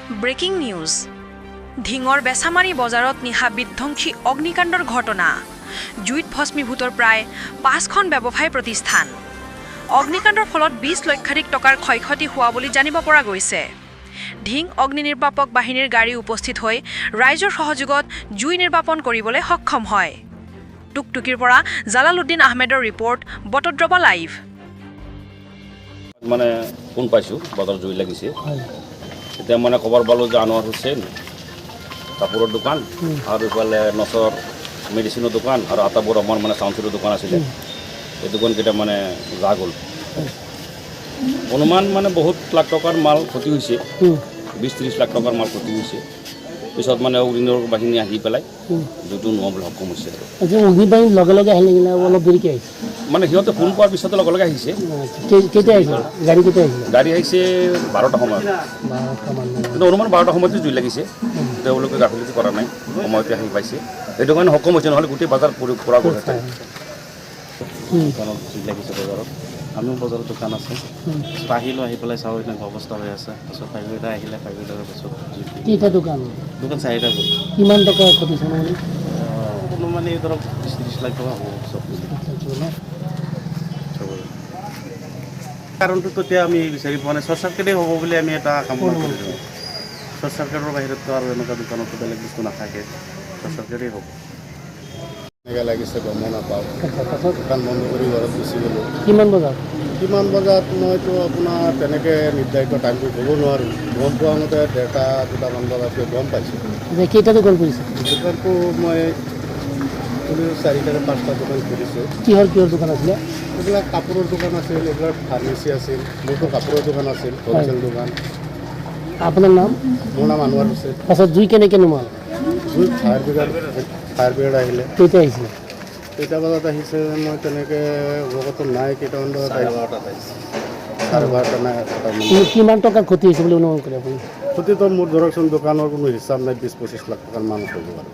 breaking news ঢিঙৰ Bechamari বজাৰত নিশা বিধ্বংসী অগ্নিকাণ্ডৰ ঘটনা জুইত ভস্মীভূতৰ প্ৰায় 5খন ব্যৱসায় প্ৰতিষ্ঠান অগ্নিকাণ্ডৰ ফলত 20 লক্ষাধিক টকাৰ ক্ষয়ক্ষতি হোৱা বুলি জানিব পৰা গৈছে ঢিং অগ্নি নিৰ্বাপক বাহিনীৰ গাড়ী উপস্থিত হৈ ৰাইজৰ সহযোগত জুই নিৰ্বাপন কৰিবলৈ সক্ষম হয় টুকটুকিৰ পৰা জালালউদ্দিন আহমেদৰ ৰিপৰ্ট বটদ্ৰবা লাইভ মানে ফোন পাইছোঁ বজাৰ জুই লাগিছে এতিয়া মানে খবৰ পালোঁ যে আনোৱাৰ হুছেইন কাপোৰৰ দোকান আৰু ইফালে নচৰ মেডিচিনৰ দোকান আৰু আটাবোৰ আমাৰ মানে চাউন্সিৰৰ দোকান আছিলে এই দোকানকেইটা মানে জাগ হ'ল অনুমান মানে বহুত লাখ টকাৰ মাল ক্ষতি হৈছে 20-30 লাখ টকাৰ মাল ক্ষতি হৈছে পিছত মানে অগ্নিৰ বাহিনী আহি পেলাই জুইটো নোহোৱাবলৈ সক্ষম হৈছে অগ্নিবাহিনী লগে লগে আহিলে অলপ দেৰিকৈ আহিছে মানে সিহঁতে ফোন পোৱাৰ পিছতে লগে লগে আহিছে কেতিয়া আহিছে গাড়ী কেতিয়া আহিছে গাড়ী আহিছে 12টা সময়ত কিন্তু অনুমান 12টা সময়তে জুই লাগিছে তেওঁলোকে গাফিলতি কৰা নাই সময়তে আহি পাইছে এইটো কাৰণে সক্ষম হৈছে নহ'লে গোটেই বজাৰ পুৰা কৰিছে দোকানত জুই লাগিছে বজাৰত আমিও বজাৰত দোকান আছে আহিলোঁ আহি পেলাই চাওঁ এনেকুৱা অৱস্থা হৈ আছে তাৰপিছত ফাইভটা আহিলে ফাইভটাৰ পাছত কেইটা দোকান 4টা গ'ল কিমান টকা ক্ষতিছে মানে অনুমানে ধৰক 20-30 লাখ টকা হ'ব চব কাৰণটো এতিয়া আমি বিচাৰি পোৱা নাই শ্বৰ্ট চাৰ্কিটেই হ'ব বুলি আমি এটা কামনা কৰিছোঁ শ্বৰ্ট চাৰ্কিটৰ বাহিৰততো আৰু এনেকুৱা দোকানতো বেলেগ বস্তু নাথাকে শ্বৰ্ট চাৰ্কিটেই হ'ব এনেকৈ লাগিছে গমো নাপাওঁ দোকান বন্ধ কৰি ঘৰত গুচি গ'লোঁ কিমান বজাত মইতো আপোনাৰ তেনেকৈ নিৰ্ধাৰিত টাইমটো ক'ব নোৱাৰোঁ গম পোৱা মতে 1:30-2টামান বজাতকৈ গম পাইছোঁ কেইটা দোকান কৰিছে দোকানটো মই 4টা-5টা দোকান খুলিছোঁ কিহৰ দোকান আছিলে এইবিলাক কাপোৰৰ দোকান আছিল এইবিলাক ফাৰ্মাচী আছিল মোৰতো কাপোৰৰ দোকান আছিল হ'লচেল দোকান আপোনাৰ নাম মোৰ নাম আনোৱাৰ হুছেইন পাছত জুই কেনেকৈ নুমাল জুই ফায়াৰ ব্ৰিগেড আহিলে কেইটা আহিছিলে কেইটা বজাত আহিছে মই তেনেকৈ অৱগত নাই কেইটামান বজাত আহিছে 12:30 নাই 1টামান কিমান টকাৰ ক্ষতি হৈছে বুলি অনুমান কৰে আপুনি ক্ষতিটো মোৰ ধৰকচোন দোকানৰ কোনো হিচাপ নাই 20-25 লাখ টকাৰ মান হ'ব বাৰু